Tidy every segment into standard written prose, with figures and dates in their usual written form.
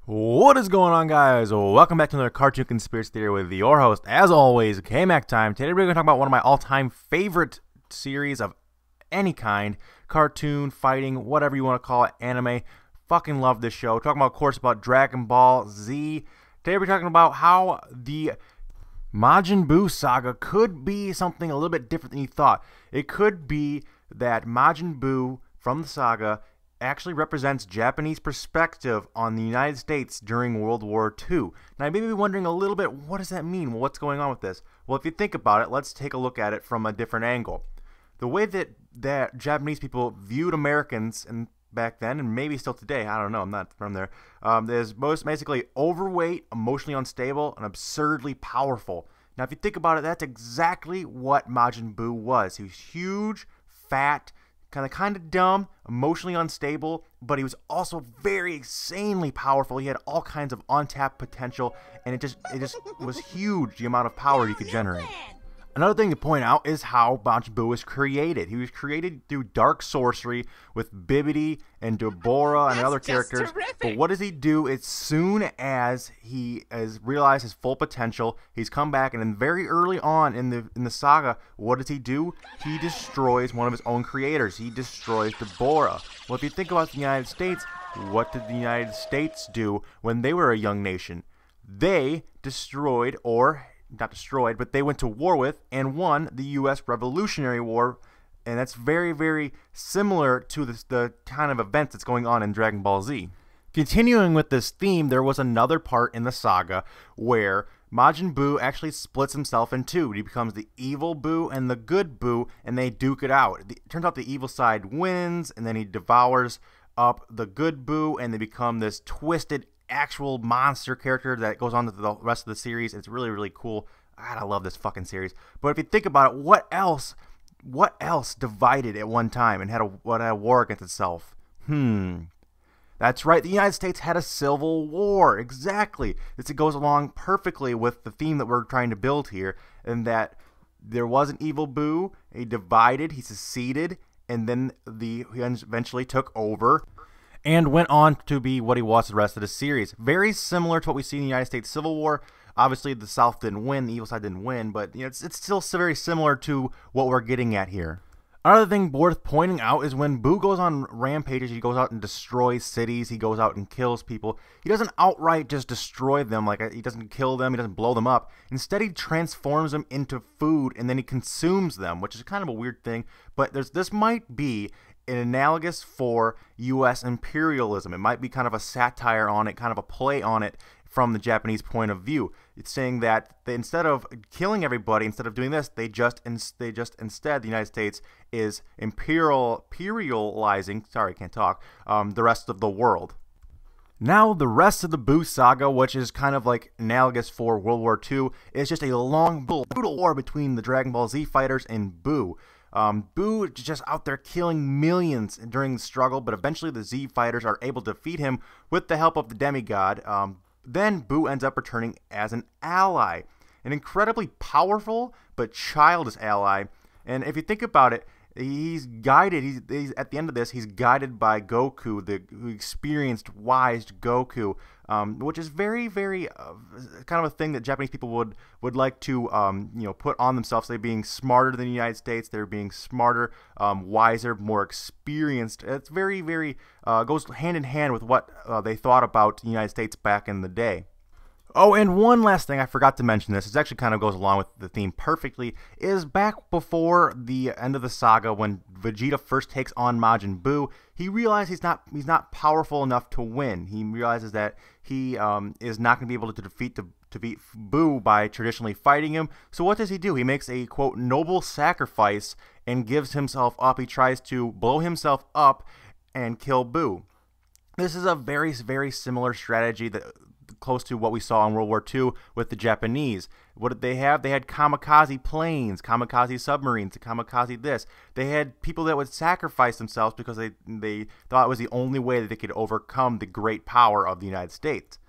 What is going on, guys? Welcome back to another Cartoon Conspiracy Theory with your host, as always, K-Mac Time. Today we're going to talk about one of my all-time favorite series of any kind. Cartoon, fighting, whatever you want to call it, anime. Fucking love this show. Talking about, of course, about Dragon Ball Z. Today we're talking about how the Majin Buu saga could be something a little bit different than you thought. It could be that Majin Buu from the saga actually represents Japanese perspective on the United States during World War II. Now, you may be wondering a little bit, what does that mean? Well, what's going on with this? Well, if you think about it, let's take a look at it from a different angle. The way that Japanese people viewed Americans and back then, and maybe still today, I don't know, I'm not from there, is basically overweight, emotionally unstable, and absurdly powerful. Now, if you think about it, that's exactly what Majin Buu was. He was huge, fat, kind of dumb, emotionally unstable, but he was also very insanely powerful. He had all kinds of untapped potential, and it just was huge, the amount of power he could generate. Another thing to point out is how Majin Buu was created. He was created through dark sorcery with Bibbidi and Deborah and other characters. Terrific. But what does he do as soon as he has realized his full potential? He's come back, and then very early on in the saga, what does he do? He destroys one of his own creators. He destroys Deborah. Well, if you think about the United States, what did the United States do when they were a young nation? They destroyed, or not destroyed, but they went to war with and won the U.S. Revolutionary War, and that's very, very similar to the kind of events that's going on in Dragon Ball Z. Continuing with this theme, there was another part in the saga where Majin Buu actually splits himself in two. He becomes the evil Buu and the good Buu, and they duke it out. It turns out the evil side wins, and then he devours up the good Buu, and they become this twisted actual monster character that goes on to the rest of the series. It's really, really cool. God, I love this fucking series. But if you think about it, what else divided at one time and had a war against itself? That's right, the United States had a civil war. Exactly. It goes along perfectly with the theme that we're trying to build here, and that there was an evil Buu, he divided, he seceded, and then he eventually took over and went on to be what he was the rest of the series. Very similar to what we see in the United States Civil War. Obviously, the South didn't win, the evil side didn't win, but it's still very similar to what we're getting at here. Another thing worth pointing out is when Buu goes on rampages, he goes out and destroys cities, he goes out and kills people. He doesn't outright just destroy them, like he doesn't kill them, he doesn't blow them up. Instead, he transforms them into food, and then he consumes them, which is kind of a weird thing, but this might be an analogous for U.S. imperialism. It might be kind of a satire on it, kind of a play on it from the Japanese point of view. It's saying that instead of killing everybody, instead of doing this, instead the United States is imperializing, sorry, I can't talk, the rest of the world. Now, the rest of the Buu saga, which is kind of like analogous for World War II, is just a long, brutal war between the Dragon Ball Z fighters and Buu. Buu is just out there killing millions during the struggle, but eventually the Z fighters are able to defeat him with the help of the demigod. Then Buu ends up returning as an ally, an incredibly powerful but childish ally. And if you think about it, he's guided. He's at the end of this, he's guided by Goku, the experienced, wise Goku, which is very, very kind of a thing that Japanese people would like to put on themselves. They're being smarter than the United States. They're being smarter, wiser, more experienced. It's very, very goes hand in hand with what they thought about the United States back in the day. Oh, and one last thing, I forgot to mention this. It actually kind of goes along with the theme perfectly, is back before the end of the saga when Vegeta first takes on Majin Buu, he realizes he's not powerful enough to win. He realizes that he is not going to be able to defeat Buu by traditionally fighting him. So what does he do? He makes a, quote, noble sacrifice and gives himself up. He tries to blow himself up and kill Buu. This is a very, very similar strategy that close to what we saw in World War II with the Japanese. What did they have? They had kamikaze planes, kamikaze submarines, kamikaze this. They had people that would sacrifice themselves because they thought it was the only way that they could overcome the great power of the United States.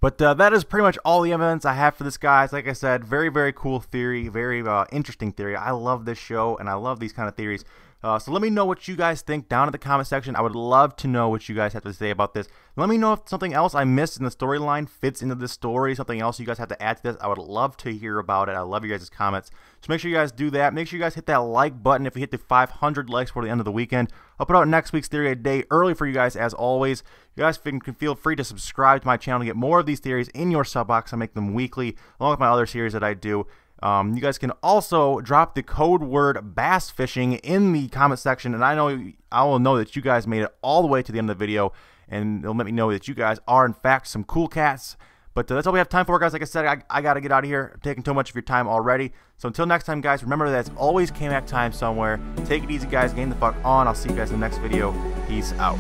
But that is pretty much all the evidence I have for this, guys. Like I said, very, very cool theory, very interesting theory. I love this show, and I love these kind of theories. So let me know what you guys think down in the comment section. I would love to know what you guys have to say about this. Let me know if something else I missed in the storyline fits into this story, something else you guys have to add to this. I would love to hear about it. I love you guys' comments. So make sure you guys do that. Make sure you guys hit that like button if we hit the 500 likes before the end of the weekend. I'll put out next week's theory a day early for you guys, as always. You guys can feel free to subscribe to my channel to get more of these theories in your sub box. I make them weekly, along with my other series that I do. You guys can also drop the code word bass fishing in the comment section, and I will know that you guys made it all the way to the end of the video, and it'll let me know that you guys are in fact some cool cats. But that's all we have time for, guys. Like I said, I gotta get out of here. I'm taking too much of your time already. So until next time, guys, remember that it's always K-Mac time somewhere. Take it easy, guys. Game the fuck on. I'll see you guys in the next video. Peace out.